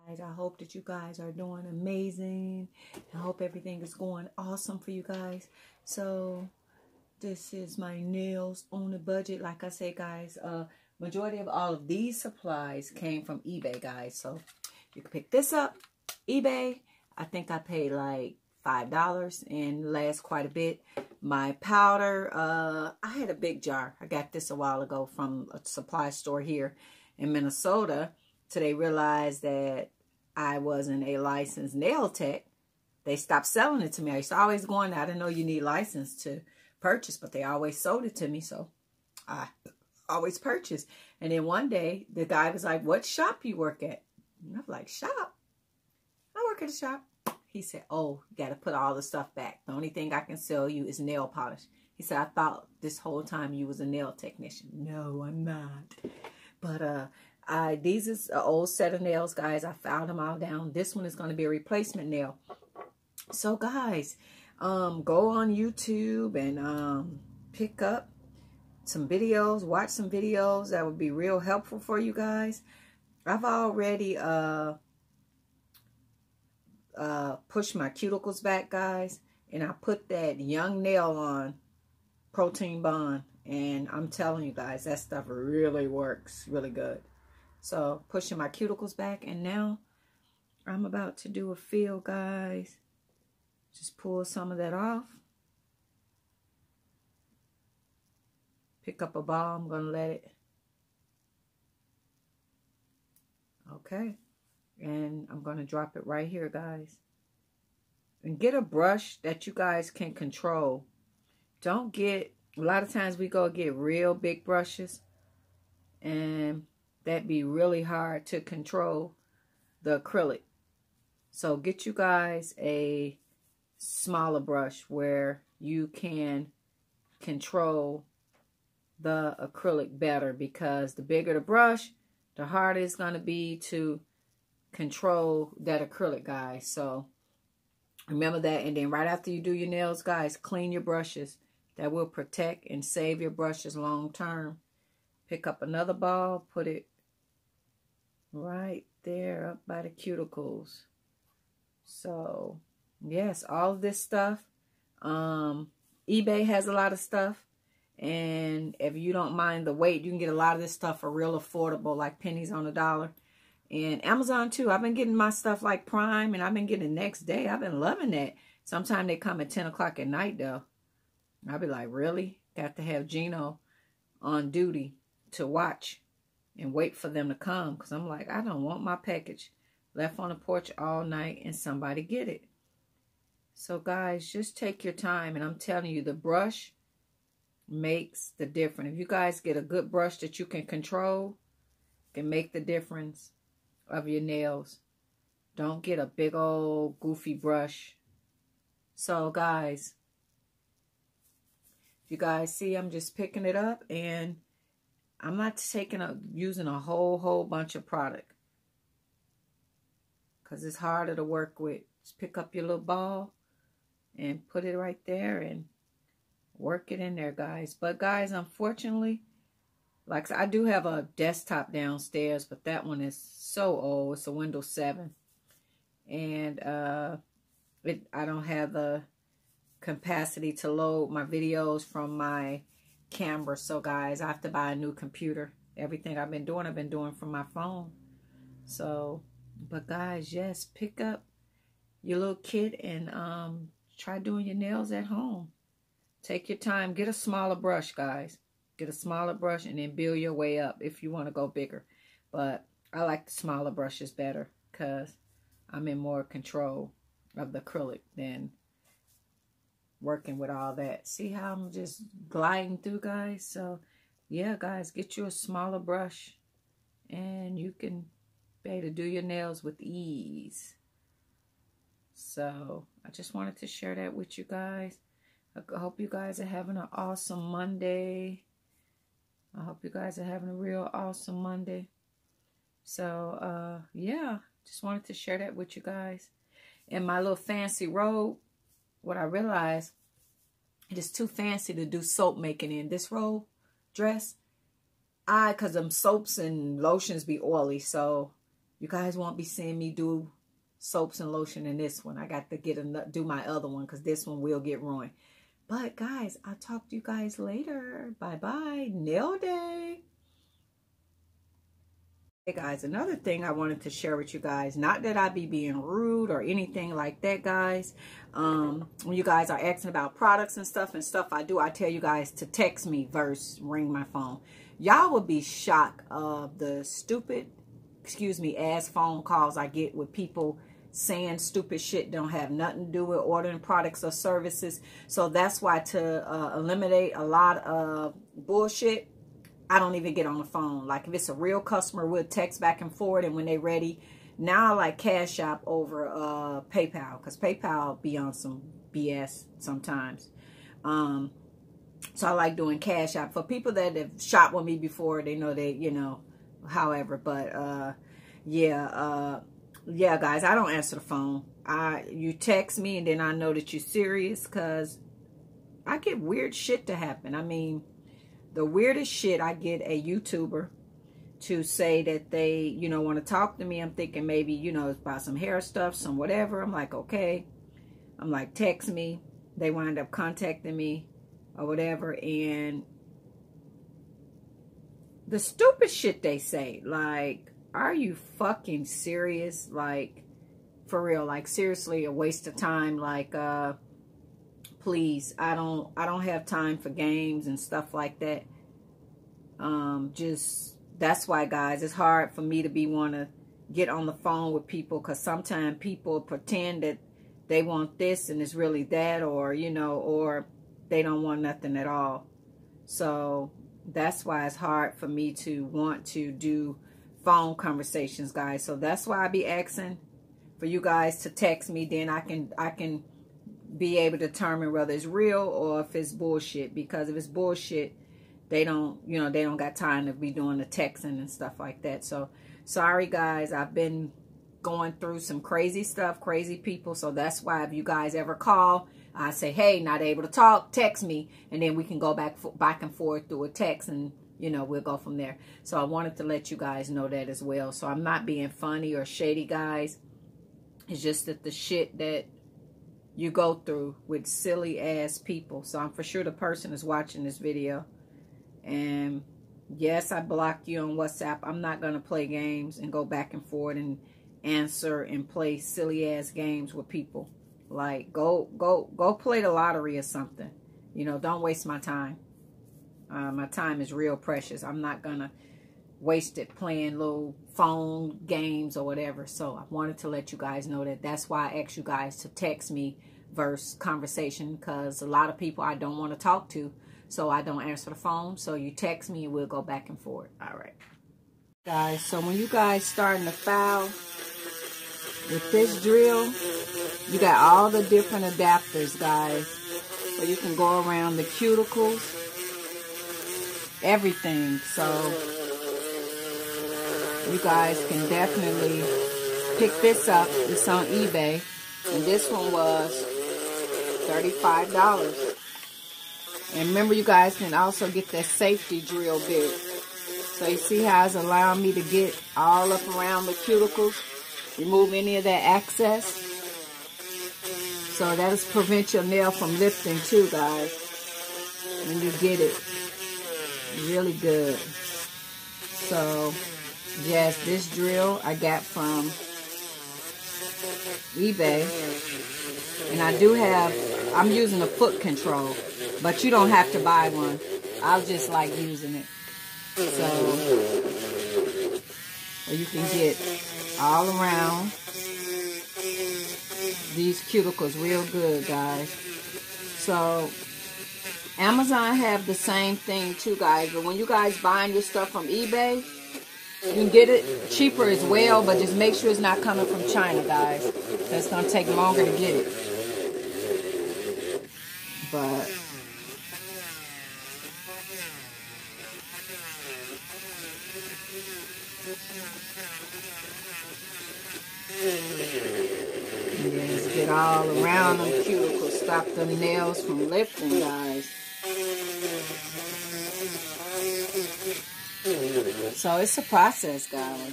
I hope that you guys are doing amazing. I hope everything is going awesome for you guys. So this is my nails on a budget. Like I say, guys, majority of all of these supplies came from eBay, guys. So you can pick this up, eBay. I think I paid like $5 and lasts quite a bit. My powder, I had a big jar. I got this a while ago from a supply store here in Minnesota. So they realized that I wasn't a licensed nail tech. They stopped selling it to me. I used to always go in there. I didn't know you need license to purchase, but they always sold it to me. So I always purchased. And then one day, the guy was like, "What shop you work at?" And I'm like, "Shop? I work at a shop." He said, "Oh, you got to put all the stuff back. The only thing I can sell you is nail polish." He said, "I thought this whole time you was a nail technician." No, I'm not. But these is an old set of nails, guys. I filed them all down. This one is going to be a replacement nail. So, guys, go on YouTube and pick up some videos. Watch some videos that would be real helpful for you guys. I've already pushed my cuticles back, guys. And I put that Young Nail on Protein Bond. And I'm telling you guys, that stuff really works really good. So, pushing my cuticles back. And now, I'm about to do a feel, guys. Just pull some of that off. Pick up a ball. I'm going to let it. Okay. And I'm going to drop it right here, guys. And get a brush that you guys can control. Don't get... A lot of times we go get real big brushes. And that'd be really hard to control the acrylic. So get you guys a smaller brush where you can control the acrylic better, because the bigger the brush, the harder it's going to be to control that acrylic, guys. So remember that. And then right after you do your nails, guys, clean your brushes. That will protect and save your brushes long term. Pick up another ball, put it right there up by the cuticles. So yes, all of this stuff. eBay has a lot of stuff. And if you don't mind the weight, you can get a lot of this stuff for real affordable, like pennies on the dollar. And Amazon too. I've been getting my stuff like Prime, and I've been getting it next day. I've been loving that. Sometimes they come at 10 o'clock at night though. I'll be like, really? Got to have Gino on duty to watch and wait for them to come. Because I'm like, I don't want my package left on the porch all night and somebody get it. So guys, just take your time. And I'm telling you, the brush makes the difference. If you guys get a good brush that you can control, can make the difference of your nails. Don't get a big old goofy brush. So guys, you guys see, I'm just picking it up, and I'm not using a whole bunch of product, because it's harder to work with. Just pick up your little ball and put it right there and work it in there, guys. But guys, unfortunately, like I do have a desktop downstairs, but that one is so old. It's a Windows 7, and I don't have the capacity to load my videos from my camera. So guys, I have to buy a new computer. Everything I've been doing from my phone. So, but guys, yes, pick up your little kit and try doing your nails at home. Take your time. Get a smaller brush, guys. Get a smaller brush and then build your way up if you want to go bigger. But I like the smaller brushes better because I'm in more control of the acrylic than working with all that. See how I'm just gliding through, guys? So yeah, guys, get you a smaller brush and you can be able to do your nails with ease. So I just wanted to share that with you guys. I hope you guys are having an awesome Monday. I hope you guys are having a real awesome Monday. So yeah, just wanted to share that with you guys. And my little fancy robe, what I realized, it is too fancy to do soap making in. This robe dress, because them soaps and lotions be oily. So You guys won't be seeing me do soaps and lotion in this one. I got to do my other one because this one will get ruined. But guys, I'll talk to you guys later. Bye-bye. Nail day. Hey guys, another thing I wanted to share with you guys, not that I be being rude or anything like that, guys. When you guys are asking about products and stuff I do, I tell you guys to text me versus ring my phone. Y'all will be shocked of the stupid, ass phone calls I get with people saying stupid shit don't have nothing to do with ordering products or services. So that's why, to eliminate a lot of bullshit, I don't even get on the phone. Like, if it's a real customer, we'll text back and forth, and when they ready. Now I like Cash App over PayPal, because PayPal be on some BS sometimes. So I like doing Cash App. For people that have shopped with me before, they know they, however. But yeah, guys, I don't answer the phone. You text me, and then I know that you're serious, because I get weird shit to happen. I mean, the weirdest shit, I get a YouTuber to say that they, want to talk to me. I'm thinking maybe, it's about some hair stuff, some whatever. I'm like, okay. I'm like, text me. They wind up contacting me or whatever. And the stupid shit they say, like, are you fucking serious? Like, for real, like, seriously, a waste of time. Like, please, I don't have time for games and stuff like that. That's why, guys, it's hard for me to want to get on the phone with people, because sometimes people pretend that they want this and it's really that, or or they don't want nothing at all. So that's why it's hard for me to want to do phone conversations, guys. So that's why I be asking for you guys to text me. Then I can be able to determine whether it's real or if it's bullshit. Because if it's bullshit, they don't got time to be doing the texting and stuff like that. So sorry, guys, I've been going through some crazy stuff, crazy people. So that's why, if you guys ever call, I say, hey, not able to talk, text me, and then we can go back and forth through a text, and we'll go from there. So I wanted to let you guys know that as well. So I'm not being funny or shady, guys. It's just that the shit that you go through with silly ass people. So I'm for sure the person is watching this video. And yes, I blocked you on WhatsApp. I'm not going to play games and go back and forth and answer and play silly ass games with people. Like, go play the lottery or something. Don't waste my time. My time is real precious. I'm not going to waste it playing little phone games or whatever. So I wanted to let you guys know that. That's why I asked you guys to text me versus conversation, because a lot of people I don't want to talk to, so I don't answer the phone. So you text me and we'll go back and forth. All right, guys. So when you guys starting to file with this drill, you got all the different adapters, guys, so you can go around the cuticles, everything. So you guys can definitely pick this up. It's on eBay, and this one was $35. And remember, you guys can also get that safety drill bit. So you see how it's allowing me to get all up around the cuticles, remove any of that excess. So that'll prevent your nail from lifting too, guys, when you get it really good. So yes, this drill I got from eBay, and I'm using a foot control, but you don't have to buy one. I just like using it. So you can get all around these cuticles real good, guys. So Amazon have the same thing too, guys. But when you guys buying your stuff from eBay, you can get it cheaper as well, but just make sure it's not coming from China, guys. It's going to take longer to get it. But yes, get all around them cuticles. Stop them nails from lifting, guys. So it's a process, guys.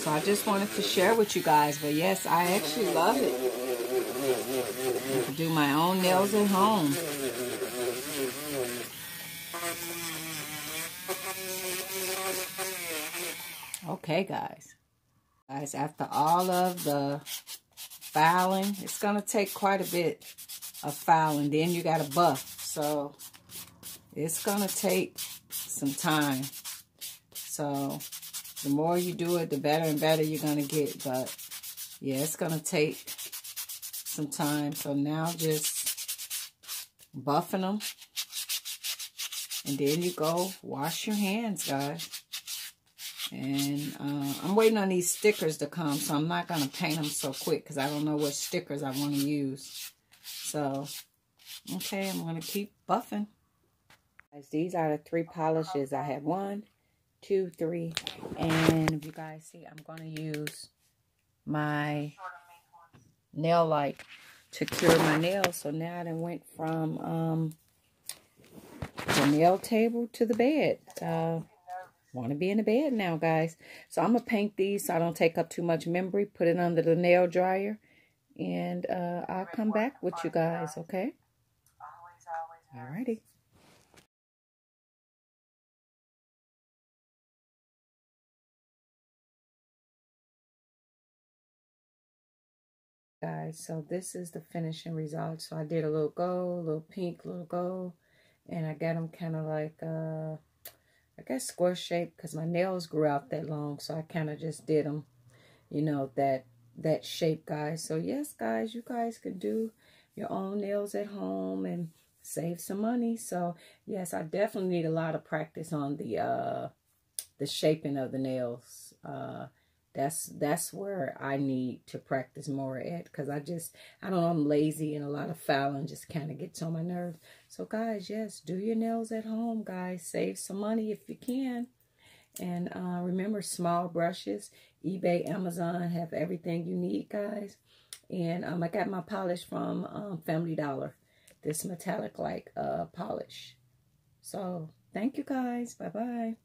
So I just wanted to share with you guys. But yes, I actually love it. I can do my own nails at home. Okay, guys. Guys, after all of the filing, it's going to take quite a bit of filing. Then you got to buff. So it's going to take some time. So the more you do it, the better and better you're going to get. But yeah, it's going to take some time. So now just buffing them. And then you go wash your hands, guys. And I'm waiting on these stickers to come, so I'm not going to paint them so quick because I don't know what stickers I want to use. So, okay, I'm going to keep buffing. Guys, these are the 3 polishes. I have 1, 2, 3. And if you guys see, I'm going to use my nail light to cure my nails. So now I done went from the nail table to the bed. Want to be in the bed now, guys. So I'm going to paint these so I don't take up too much memory. Put it under the nail dryer. And I'll come back with you guys, okay? Alrighty. Guys, so this is the finishing result. So I did a little gold, a little pink, a little gold. And I got them kind of like, I guess square shape because my nails grew out that long. So I kind of just did them, you know, that shape, guys. So yes, guys, you guys can do your own nails at home and save some money. So yes, I definitely need a lot of practice on the shaping of the nails. That's where I need to practice more at, because I don't know, I'm lazy, and a lot of filing just kind of gets on my nerves. So guys, yes, do your nails at home, guys. Save some money if you can. And remember, small brushes, eBay, Amazon have everything you need, guys. And I got my polish from Family Dollar, this metallic like polish. So thank you, guys. Bye bye.